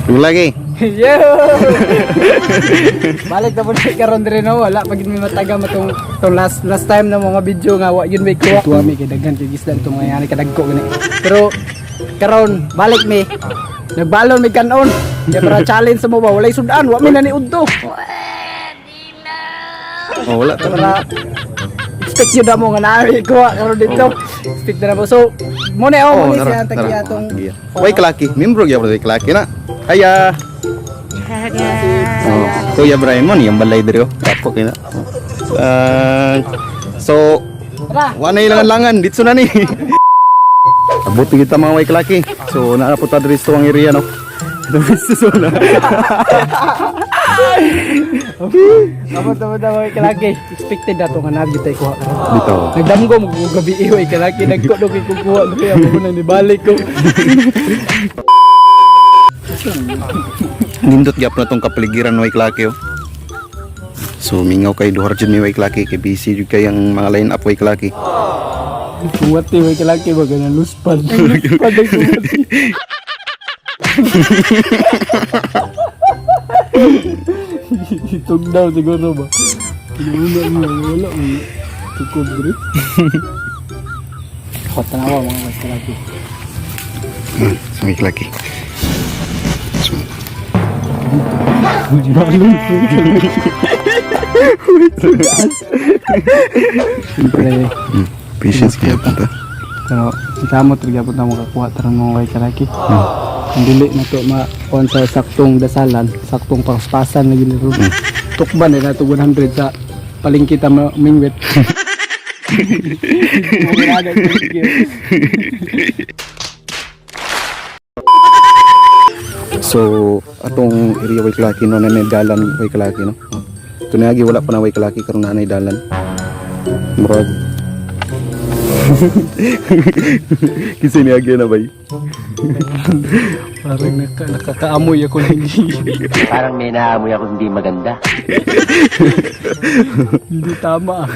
Lagi. Yo! Balik na po na karon dire no, wala pag may mataga matong last time na mga video nga wa yun may kuha. Tuwa mi kay daghan kay gisdan to mga yani kadagko gani. Pero karon balik mi. Nagbalon mi kanon. Ya para challenge sa mo ba walay sudan, wa mi na ni udto. Oh, wala ta. Para expect yun na mo nga namin kuha karon dito. Expect na po. So mo na Oh, mo ni nara, siya tagi nara. atong Way kalaki, membro gyapon way kalaki na. Aya. Oh, Kuya Brian mo niyang balay diri oh. Tapok ina. So Tara. wa na ilangan-langan dito na ni. Abot kita mga way kalaki. So naa po ta diri sa tuwang area no. So na. Abot mga kalaki. Expected na to nga nabi tayo kuha karon. Dito. Nagdamgo mo gabi ihoy kalaki nagko do kay kukuha kaya mo na ni balik ko. Nindot gyapon na tong kapaligiran way kalaki oh. So mingaw kay duhar jud mi way kalaki kay busy jud kay ang mga line up way kalaki. Kuwati way kalaki ba ganang luspad. Luspad ay kuwati. Itog daw siguro ba? Kinuna mo wala mo. Tukod bro. Ako tanawa mga way kalaki. So way kalaki. So Siyempre, patience kaya punta. pero kamot rin po na makakuha tarang mga way kalaki. Ang dili na to makuha sa saktong dasalan, saktong paspasan na giniro. Tukban na ito 100 sa palingkit ang mingwit. So atong area way kalaki no nanay dalan way kalaki no. Tunagi wala pa na way kalaki karon nanay dalan. Murag. Kasi niagi na bay. Parang nakakaamoy ako ng Parang may naamoy ako hindi maganda. hindi tama.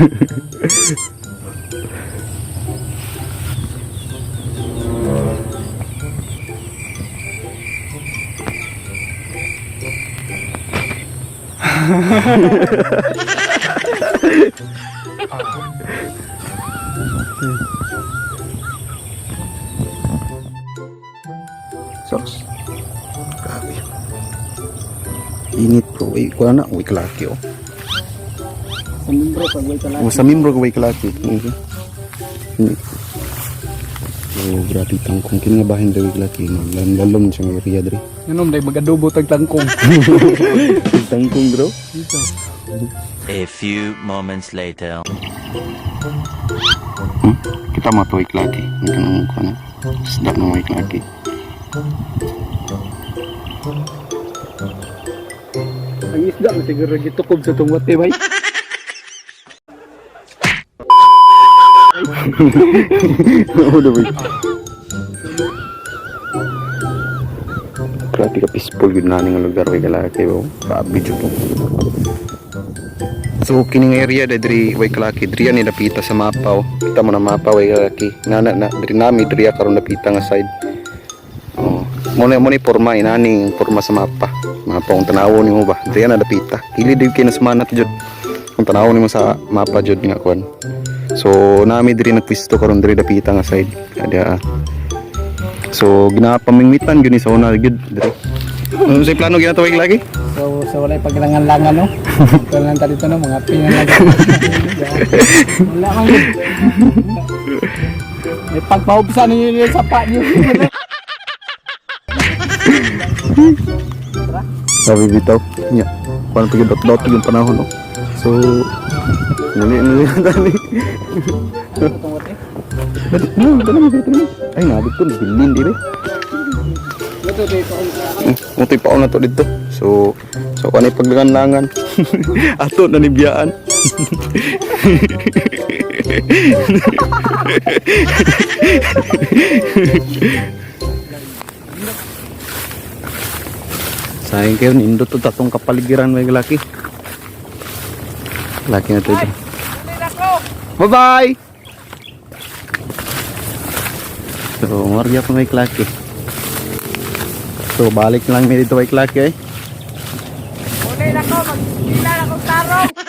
Sos. Grabe. Init bro, way kuha na way kalaki oh. Sa membro pag way kalaki. O sa membro ko way kalaki. Okay. Init. So grabe tangkong kini nga bahin daw way kalaki no. Lalom sa area diri. Nganom day magadubo tag tangkong. Tangkong bro. Dito. A few moments later. Kita mo to way kalaki. Ang kuha na. Isda ng way kalaki. Ang isda na siguro gitukob sa tungwate bay. Udah bay. Grabe ka peaceful gud na ning lugar way kalaki oh. Grabe jud to. So kining area diri way kalaki diri ni napita sa mapa oh. Kita mo na mapa way kalaki. Nana na diri nami diri karon napita nga side. Oh, mo ni porma inaning porma sa mapa. Mapa ang tanawo nimo ba? Diri na napita. Hilid gyud kay nasmanat jud. Ang tanawo nimo sa mapa jud nga kuan. So nami diri nagpwesto karon diri napita nga side. Ada so ginapamingwitan gyud ni sa una gyud diri. Ano say plano ginatawag lagi? So wala paglangan-langan no. Kailangan tadi to no mga pingan lang. Wala man. May pagpaubsan niyo yung sapa niyo. Sabi bitaw nya. Kuan pag dot yung panahon no. So nali tani. Ay nabit to bilin dire. Mutoy pa na to dito. So kanay paglangan-langan. Ato na nibiyaan. Sayang kayo nindot to tatong kapaligiran may laki. Laki na to. Bye-bye. So, marya pa may laki. So balik na lang mi dito kay Klaki eh. Uli na ko, magkila na ko tarong.